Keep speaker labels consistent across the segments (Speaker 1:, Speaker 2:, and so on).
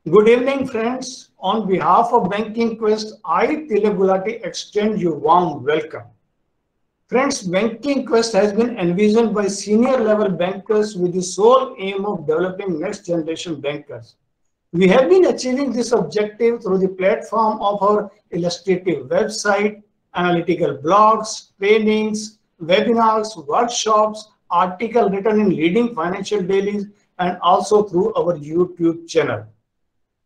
Speaker 1: Good evening, friends. On behalf of Banking Quest, I, Tilak Gulati, extend you warm welcome. Friends, Banking Quest has been envisioned by senior level bankers with the sole aim of developing next generation bankers. We have been achieving this objective through the platform of our illustrative website, analytical blogs, trainings, webinars, workshops, articles written in leading financial dailies, and also through our YouTube channel.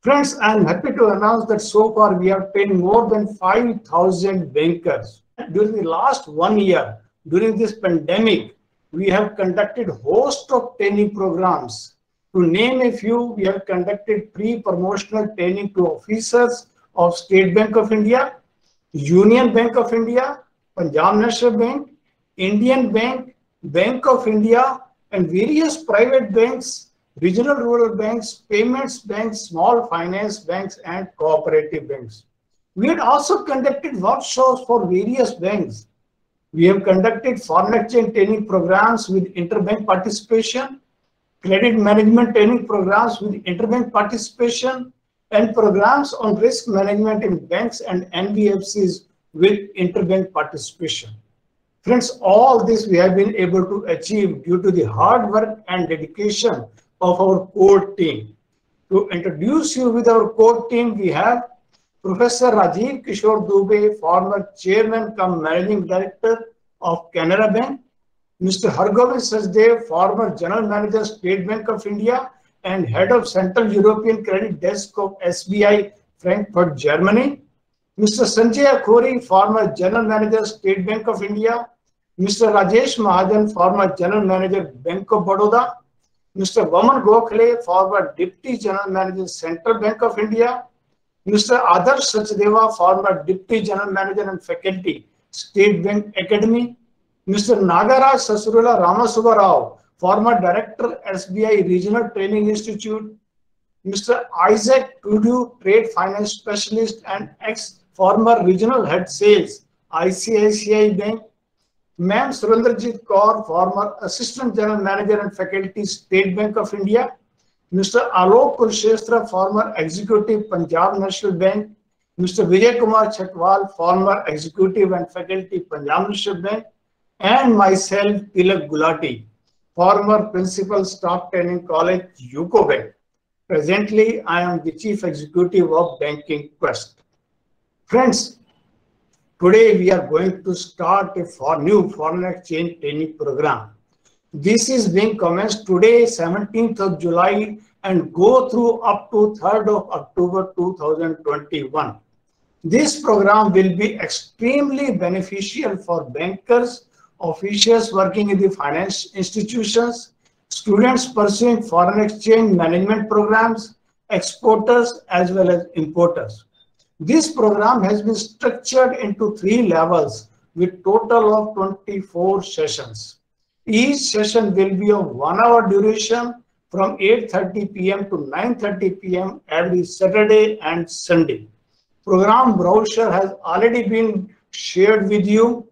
Speaker 1: Friends, I am happy to announce that so far we have trained more than 5,000 bankers. During the last 1 year, during this pandemic, we have conducted a host of training programs. To name a few, we have conducted pre-promotional training to officers of State Bank of India, Union Bank of India, Punjab National Bank, Indian Bank, Bank of India, and various private banks, regional rural banks, payments banks, small finance banks, and cooperative banks. We had also conducted workshops for various banks. We have conducted foreign exchange training programs with interbank participation, credit management training programs with interbank participation, and programs on risk management in banks and NBFCs with interbank participation. Friends, all this we have been able to achieve due to the hard work and dedication of our core team. To introduce you with our core team, we have Professor Rajiv Kishore Dubey, former Chairman cum Managing Director of Canara Bank, Mr. Hargobind Sachdev, former General Manager, State Bank of India and Head of Central European Credit Desk of SBI, Frankfurt, Germany, Mr. Sanjay Akhori, former General Manager, State Bank of India, Mr. Rajesh Mahajan, former General Manager, Bank of Baroda, Mr. Vaman Gokhale, former Deputy General Manager, Central Bank of India, Mr. Adarsh Sachdeva, former Deputy General Manager and Faculty, State Bank Academy, Mr. Nagaraj Sasrula Ramasubba Rao, former Director, SBI Regional Training Institute, Mr. Isaac Tudu, Trade Finance Specialist and ex-former Regional Head Sales, ICICI Bank, Ma'am Surendrajit Kaur, former Assistant General Manager and Faculty, State Bank of India, Mr. Alok Kulshestra, former Executive, Punjab National Bank, Mr. Vijay Kumar Chatwal, former Executive and Faculty, Punjab National Bank, and myself, Tilak Gulati, former Principal Staff Training College, UCO Bank. Presently, I am the Chief Executive of Banking Quest. Friends, today we are going to start a new foreign exchange training program. This is being commenced today, 17th of July, and go through up to 3rd of October 2021. This program will be extremely beneficial for bankers, officials working in the finance institutions, students pursuing foreign exchange management programs, exporters as well as importers. This program has been structured into 3 levels with total of 24 sessions. Each session will be of 1 hour duration from 8:30 p.m. to 9:30 p.m. every Saturday and Sunday. Program brochure has already been shared with you.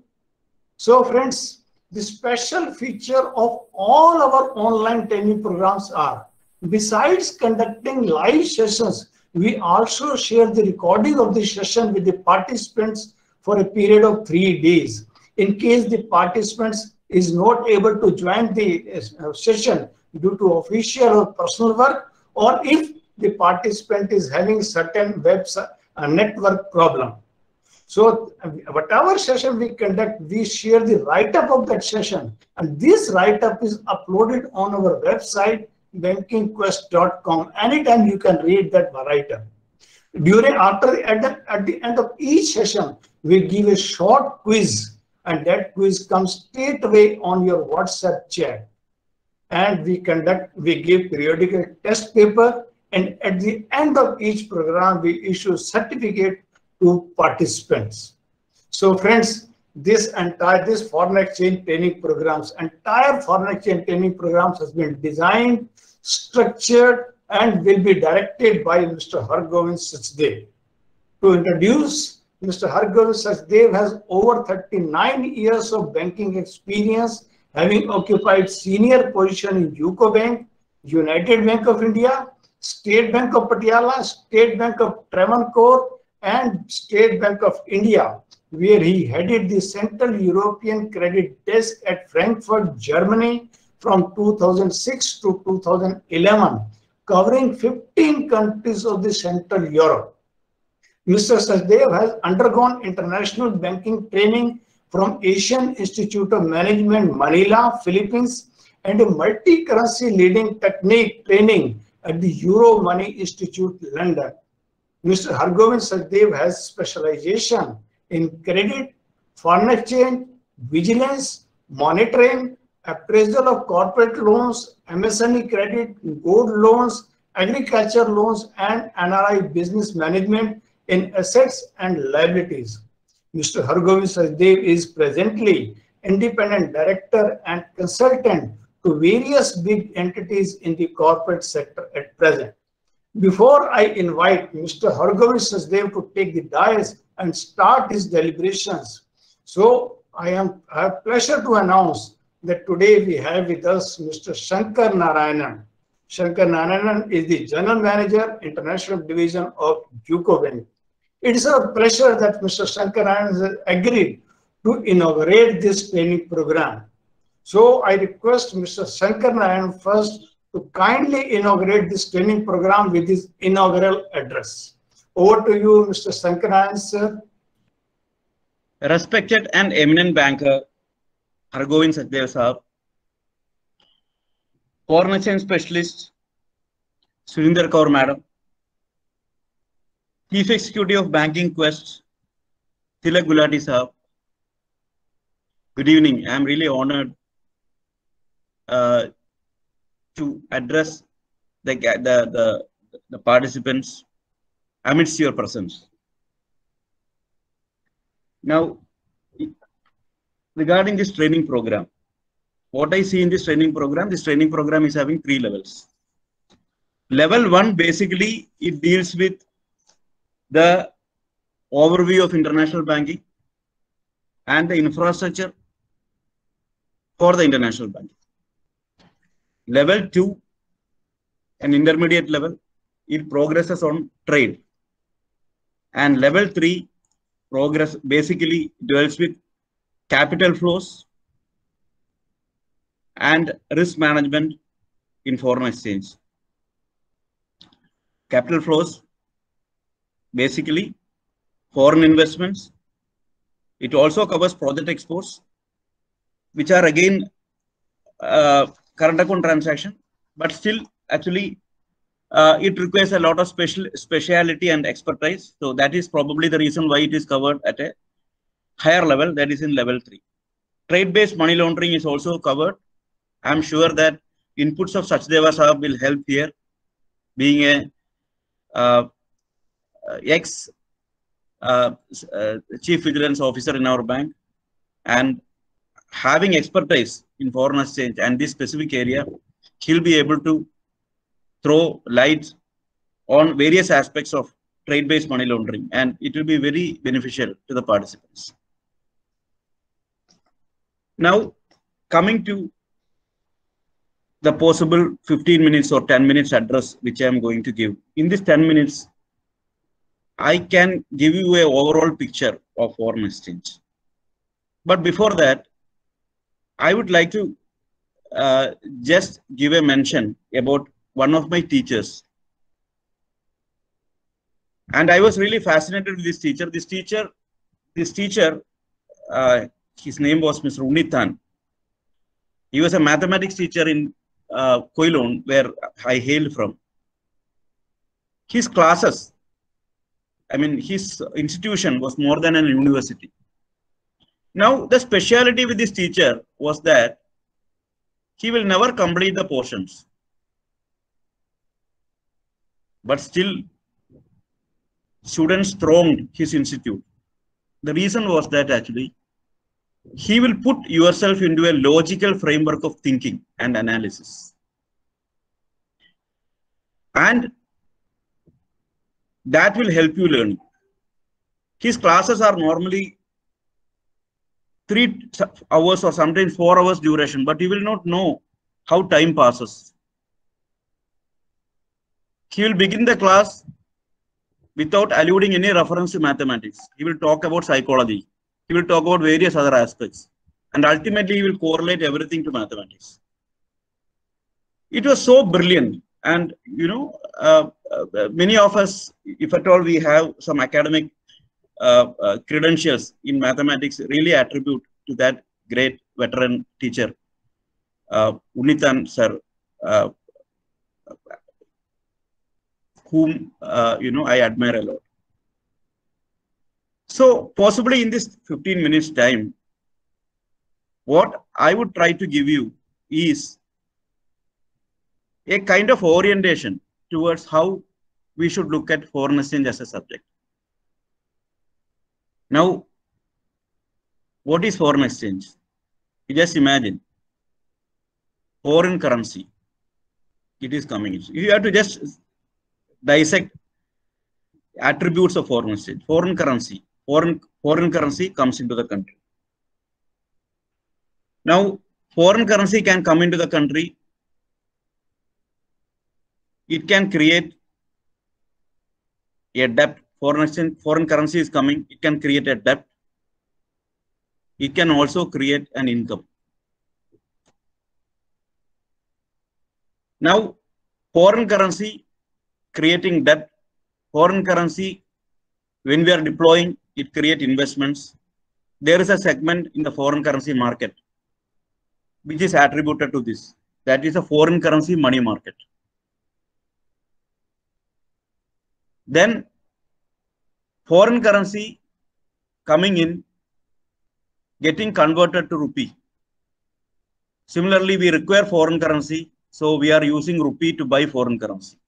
Speaker 1: So friends, the special feature of all our online training programs are, besides conducting live sessions, we also share the recording of the session with the participants for a period of 3 days. In case the participants is not able to join the session due to official or personal work, or if the participant is having certain website network problem. So whatever session we conduct, we share the write-up of that session, and this write-up is uploaded on our website, bankingquest.com. Anytime you can read that write-up. At the end of each session, we give a short quiz, and that quiz comes straight away on your WhatsApp chat. And we give periodical test paper, and at the end of each program, we issue certificate to participants. So friends, this foreign exchange training programs, entire foreign exchange training programs has been designed, structured, and will be directed by Mr. Hargobind Sachdev. To introduce, Mr. Hargobind Sachdev has over 39 years of banking experience, having occupied senior position in UCO Bank, United Bank of India, State Bank of Patiala, State Bank of Travancore, and State Bank of India, where he headed the Central European Credit Desk at Frankfurt, Germany from 2006 to 2011, covering 15 countries of the Central Europe. Mr. Sachdev has undergone international banking training from Asian Institute of Management, Manila, Philippines, and a multi-currency leading technique training at the Euro Money Institute, London. Mr. Hargovind Sachdev has specialization in credit, foreign exchange, vigilance, monitoring, appraisal of corporate loans, MSME credit, gold loans, agriculture loans, and NRI business management in assets and liabilities. Mr. Hargovind Sachdev is presently independent director and consultant to various big entities in the corporate sector at present. Before I invite Mr. Hargovind Sachdev to take the dais and start his deliberations, so I have pleasure to announce that today we have with us Mr. Shankar Narayanan. Shankar Narayanan is the General Manager, International Division of UCO Bank. It is a pleasure that Mr. Shankar Narayanan has agreed to inaugurate this training program. So I request Mr. Shankar Narayanan first to kindly inaugurate this training program with his inaugural address. Over to you, Mr. Shankar Narayanan, sir.
Speaker 2: Respected and eminent banker Hargovind Sachdev Sahab, foreign exchange specialist Surinder Kaur Madam, Chief Executive of Banking Quest Tilak Gulati Sahab. Good evening. I am really honored to address the participants amidst your presence. Now, regarding this training program, what I see in this training program is having 3 levels. Level 1, basically, it deals with the overview of international banking and the infrastructure for the international banking. Level 2, an intermediate level, it progresses on trade. And level 3 basically deals with capital flows and risk management in foreign exchange. Capital flows, basically foreign investments. It also covers project exports, which are again current account transaction, but still actually it requires a lot of speciality and expertise. So that is probably the reason why it is covered at a higher level, that is in level 3. Trade-based money laundering is also covered. I'm sure that inputs of Sachdeva Sahab will help here, being a ex Chief Vigilance Officer in our bank and having expertise in foreign exchange and this specific area, he'll be able to throw light on various aspects of trade-based money laundering, and it will be very beneficial to the participants. Now, coming to the possible 15 minutes or 10 minutes address which I am going to give. In this 10 minutes, I can give you an overall picture of foreign exchange. But before that, I would like to just give a mention about one of my teachers. And I was really fascinated with this teacher. This teacher, his name was Mr. Unithan. He was a mathematics teacher in Koilon, where I hailed from. His classes, his institution was more than a university. Now, the speciality with this teacher was that he will never complete the portions. But still, students thronged his institute. The reason was that actually, he will put yourself into a logical framework of thinking and analysis. And that will help you learn. His classes are normally 3 hours or sometimes 4 hours duration, but you will not know how time passes. He will begin the class without alluding any reference to mathematics. He will talk about psychology. He will talk about various other aspects. And ultimately, he will correlate everything to mathematics. It was so brilliant. And, many of us, if at all we have some academic credentials in mathematics, really attribute to that great veteran teacher, Unithan sir, whom, I admire a lot. So possibly in this 15 minutes time, what I would try to give you is a kind of orientation towards how we should look at foreign exchange as a subject. Now, what is foreign exchange? You just imagine foreign currency. It is coming. You have to just dissect attributes of foreign exchange. Foreign currency. Foreign currency comes into the country. Now, foreign currency can come into the country. It can create a debt. Foreign currency is coming. It can create a debt. It can also create an income. Now, foreign currency creating debt, foreign currency, when we are deploying, it creates investments. There is a segment in the foreign currency market which is attributed to this. That is a foreign currency money market. Then foreign currency coming in, getting converted to rupee. Similarly, we require foreign currency, so we are using rupee to buy foreign currency.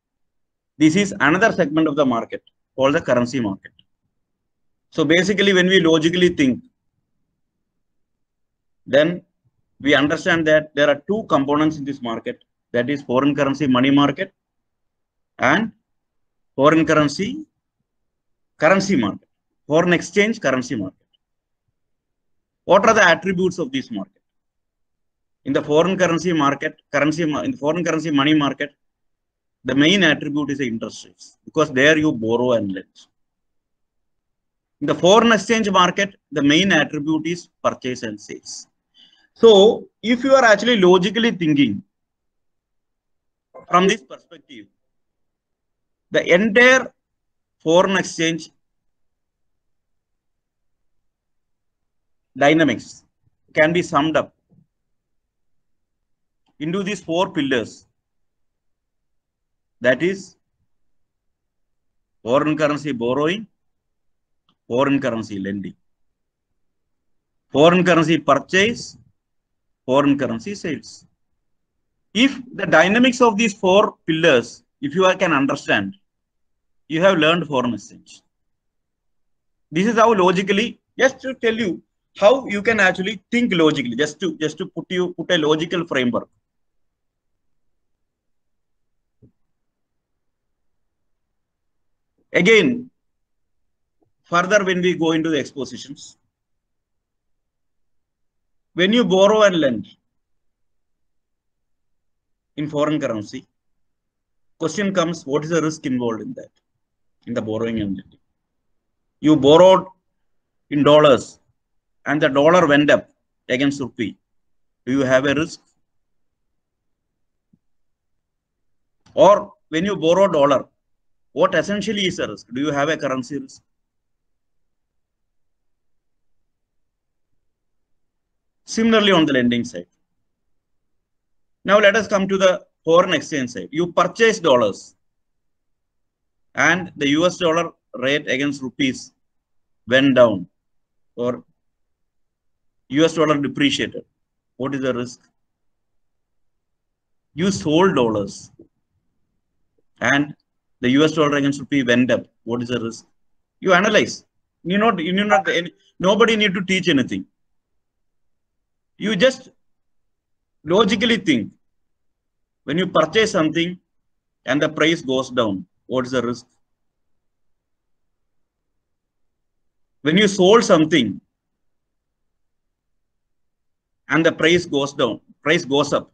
Speaker 2: This is another segment of the market called the currency market. So basically, when we logically think, then we understand that there are two components in this market. That is foreign currency money market and foreign currency market, foreign exchange currency market. What are the attributes of this market? In the foreign currency market, in the foreign currency money market, the main attribute is the interest rates, because there you borrow and lend. In the foreign exchange market, the main attribute is purchase and sales. So if you are actually logically thinking from this perspective, the entire foreign exchange dynamics can be summed up into these four pillars. That is foreign currency borrowing, foreign currency lending, foreign currency purchase, foreign currency sales. If the dynamics of these four pillars, if you can understand, you have learned foreign exchange. This is how logically, just to tell you how you can actually think logically, just to put a logical framework. Again, further when we go into the expositions, when you borrow and lend in foreign currency, question comes, what is the risk involved in that, in the borrowing and lending? You borrowed in dollars and the dollar went up against rupee. Do you have a risk? Or when you borrow dollar, what essentially is a risk? Do you have a currency risk? Similarly, on the lending side. Now let us come to the foreign exchange side. You purchase dollars and the US dollar rate against rupees went down or US dollar depreciated. What is the risk? You sold dollars and the US dollar against rupee went up. What is the risk? You analyze. Nobody need to teach anything. You just logically think. When you purchase something and the price goes down, what is the risk? When you sold something and the price goes down, price goes up,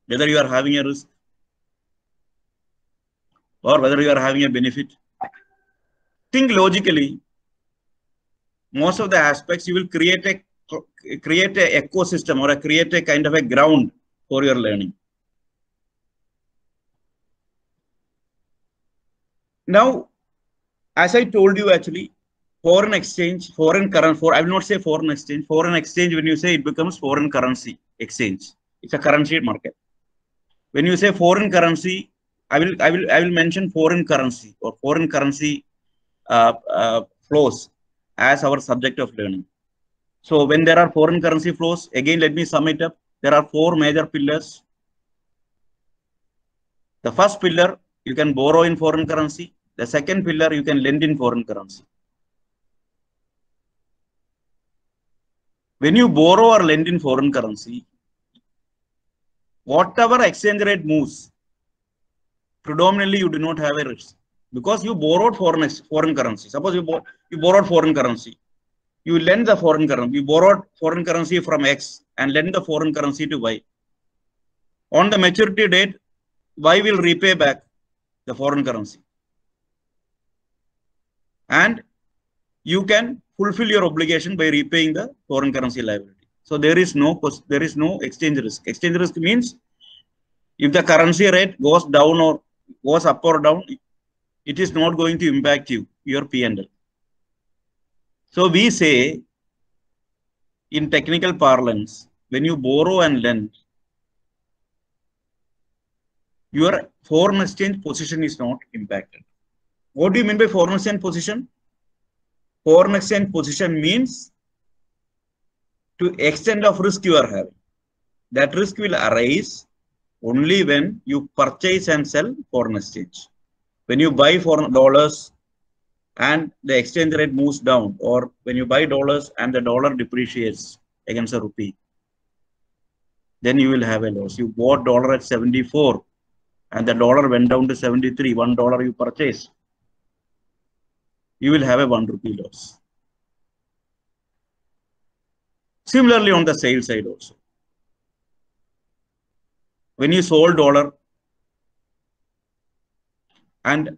Speaker 2: whether you are having a risk. or whether you are having a benefit. Think logically. Most of the aspects you will create a ecosystem or create a kind of a ground for your learning. Now, as I told you, actually, foreign exchange, foreign currency, I will not say foreign exchange. Foreign exchange, when you say it becomes foreign currency exchange, it's a currency market. When you say foreign currency, I will mention foreign currency or foreign currency flows as our subject of learning. So when there are foreign currency flows, again, let me sum it up. There are four major pillars. The first pillar, you can borrow in foreign currency. The second pillar, you can lend in foreign currency. When you borrow or lend in foreign currency, whatever exchange rate moves, predominantly you do not have a risk because you borrowed foreign currency. Suppose you borrowed foreign currency. You lend the foreign currency. You borrowed foreign currency from X and lend the foreign currency to Y. On the maturity date, Y will repay back the foreign currency. And you can fulfill your obligation by repaying the foreign currency liability. So there is no exchange risk. Exchange risk means if the currency rate goes down or goes up or down, it is not going to impact your P&L. So we say in technical parlance, when you borrow and lend, your foreign exchange position is not impacted. What do you mean by foreign exchange position? Foreign exchange position means to extent of risk you are having. That risk will arise only when you purchase and sell foreign exchange. When you buy foreign dollars and the exchange rate moves down, or when you buy dollars and the dollar depreciates against the rupee, then you will have a loss. You bought dollar at 74 and the dollar went down to 73, $1 you purchase. You will have a 1 rupee loss. Similarly, on the sale side also. When you sold dollar and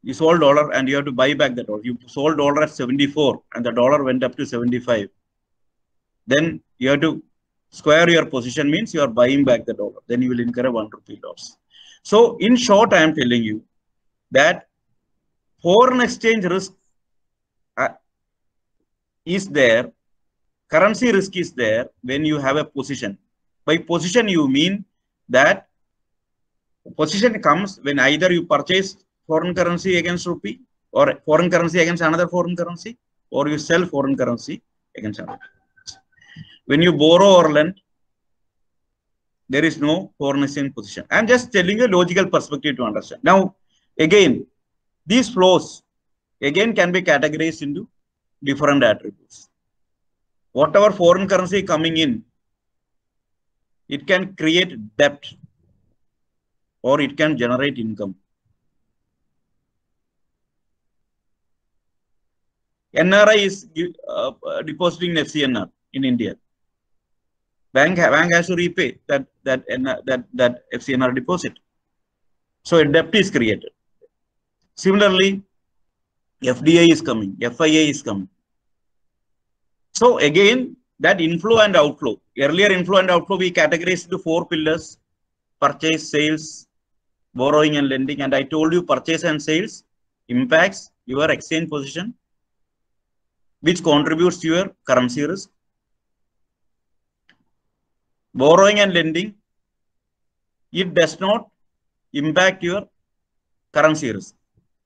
Speaker 2: you have to buy back the dollar. You sold dollar at 74 and the dollar went up to 75. Then you have to square your position, means you are buying back the dollar. Then you will incur a 1 rupee loss. So in short, I am telling you that foreign exchange risk is there. Currency risk is there when you have a position. By position, you mean that position comes when either you purchase foreign currency against rupee or foreign currency against another foreign currency, or you sell foreign currency against another currency. When you borrow or lend, there is no foreign exchange position. I am just telling you a logical perspective to understand. Now, again, these flows again can be categorized into different attributes. Whatever foreign currency coming in, it can create debt or it can generate income. NRI is depositing FCNR in India. Bank has to repay that FCNR deposit. So a debt is created. Similarly, FDI is coming, FIA is coming. So again, that inflow and outflow. Earlier inflow and outflow we categorized into 4 pillars: purchase, sales, borrowing and lending. And I told you purchase and sales impacts your exchange position, which contributes to your currency risk. Borrowing and lending, it does not impact your currency risk.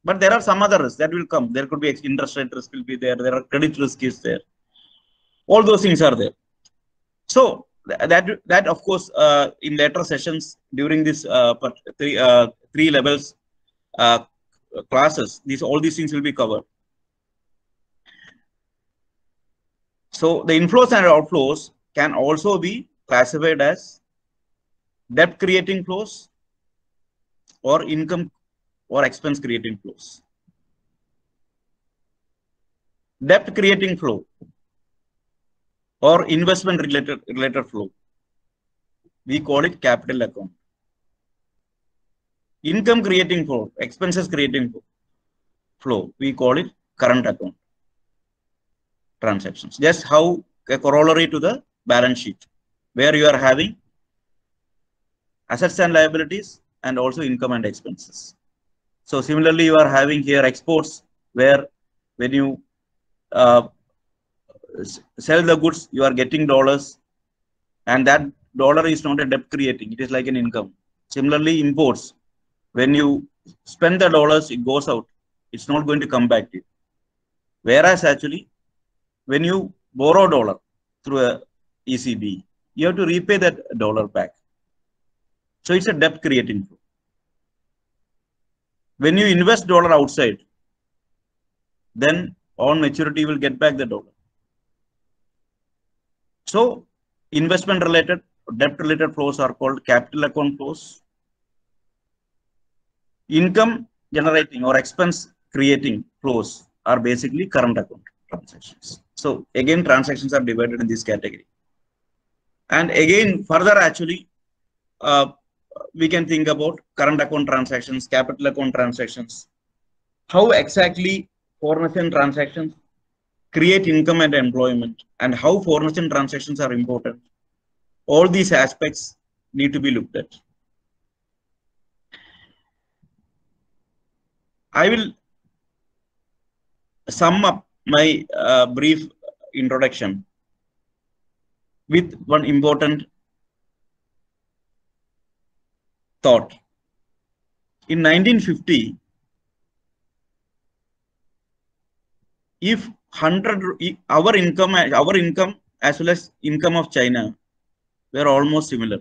Speaker 2: But there are some other risks that will come. There could be interest rate risk will be there. There are credit risk is there. All those things are there. So that of course, in later sessions during this 3 levels classes, all these things will be covered. So the inflows and outflows can also be classified as debt creating flows or income or expense creating flows. Debt creating flow or investment related flow, we call it capital account. income creating flow, expenses creating flow, we call it current account transactions. Just how a corollary to the balance sheet, where you are having assets and liabilities and also income and expenses. So similarly, you are having here exports, where when you sell the goods, you are getting dollars, and that dollar is not a debt creating, it is like an income. Similarly, imports, when you spend the dollars, it goes out, it's not going to come back to you. Whereas actually, when you borrow dollar through a ECB, you have to repay that dollar back. So it's a debt creating flow. When you invest dollar outside, then on maturity you will get back the dollar. So investment related, debt related flows are called capital account flows. Income generating or expense creating flows are basically current account transactions. So again, transactions are divided in this category. And again, further actually, we can think about current account transactions, capital account transactions, how exactly foreign exchange transactions create income and employment, and how foreign exchange transactions are important. All these aspects need to be looked at. I will sum up my brief introduction with one important thought. In 1950, if our income as well as income of China were almost similar.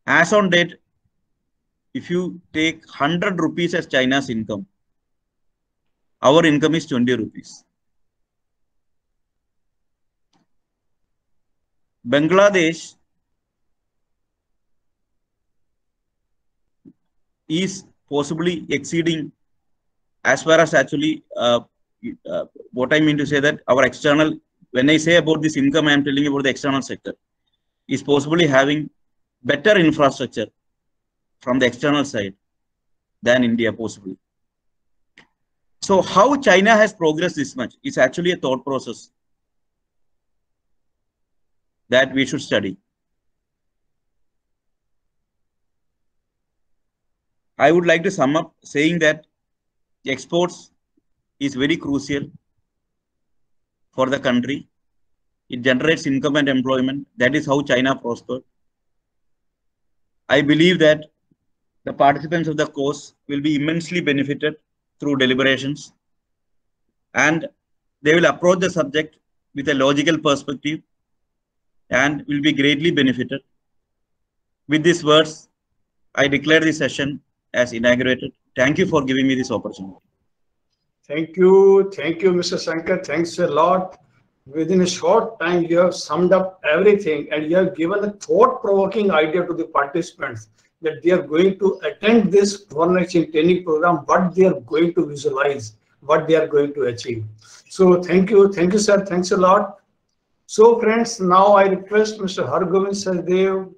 Speaker 2: As on date, if you take 100 rupees as China's income, our income is 20 rupees. Bangladesh is possibly exceeding, as far as actually what I mean to say, that our external, when I say about this income, I am telling about the external sector, is possibly having better infrastructure from the external side than India possibly. So how China has progressed this much is actually a thought process that we should study. I would like to sum up saying that exports is very crucial for the country. It generates income and employment. That is how China prospered. I believe that the participants of the course will be immensely benefited through deliberations, and they will approach the subject with a logical perspective and will be greatly benefited. With these words, I declare this session as inaugurated. Thank you for giving me this opportunity.
Speaker 1: Thank you, Mr. Shankar. Thanks a lot. Within a short time, you have summed up everything, and you have given a thought-provoking idea to the participants that they are going to attend this foreign exchange training program, what they are going to visualize, what they are going to achieve. So thank you, sir. Thanks a lot. So friends, now I request Mr. Hargovind Sachdev,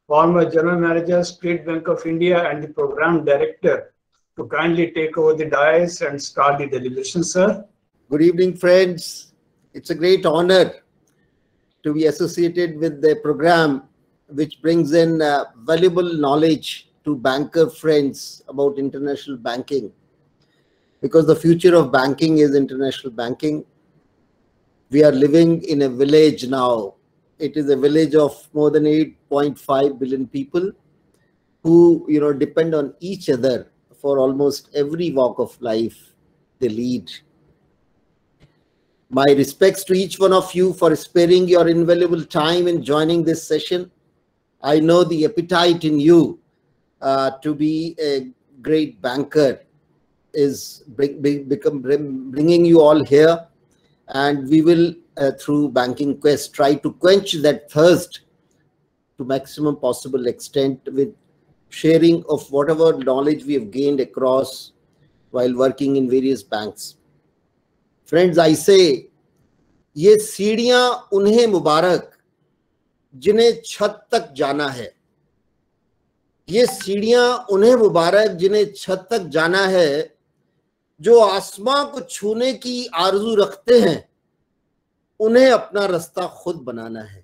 Speaker 1: former General Manager, State Bank of India, and the Program Director, to kindly take over the dais and start the deliberation, sir.
Speaker 3: Good evening, friends. It's a great honor to be associated with the program which brings in valuable knowledge to banker friends about international banking, because the future of banking is international banking. We are living in a village now. It is a village of more than 8.5 billion people who, depend on each other for almost every walk of life they lead. My respects to each one of you for sparing your invaluable time in joining this session. I know the appetite in you to be a great banker is bringing you all here, and we will, through Banking Quest, try to quench that thirst to maximum possible extent with sharing of whatever knowledge we have gained across while working in various banks. Friends, I say, ये सीढ़ियां उन्हें मुबारक जिन्हें छत तक जाना है. ये सीढ़ियां उन्हें मुबारक जिन्हें छत तक जाना है, जो आसमां को छूने की आरज़ू रखते हैं, उन्हें अपना रास्ता खुद बनाना है।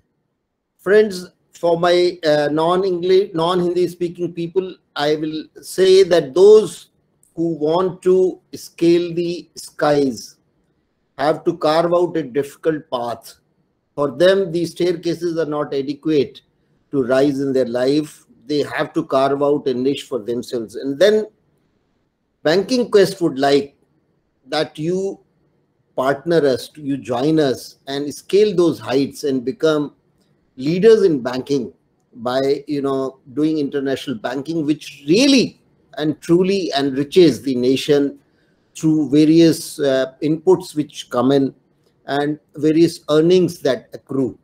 Speaker 3: Friends, for my non-English, non-Hindi speaking people, I will say that those who want to scale the skies have to carve out a difficult path. For them, these staircases are not adequate to rise in their life. They have to carve out a niche for themselves. And then Banking Quest would like that you partner us, you join us and scale those heights and become leaders in banking by, doing international banking, which really and truly enriches the nation through various inputs which come in and various earnings that accrue.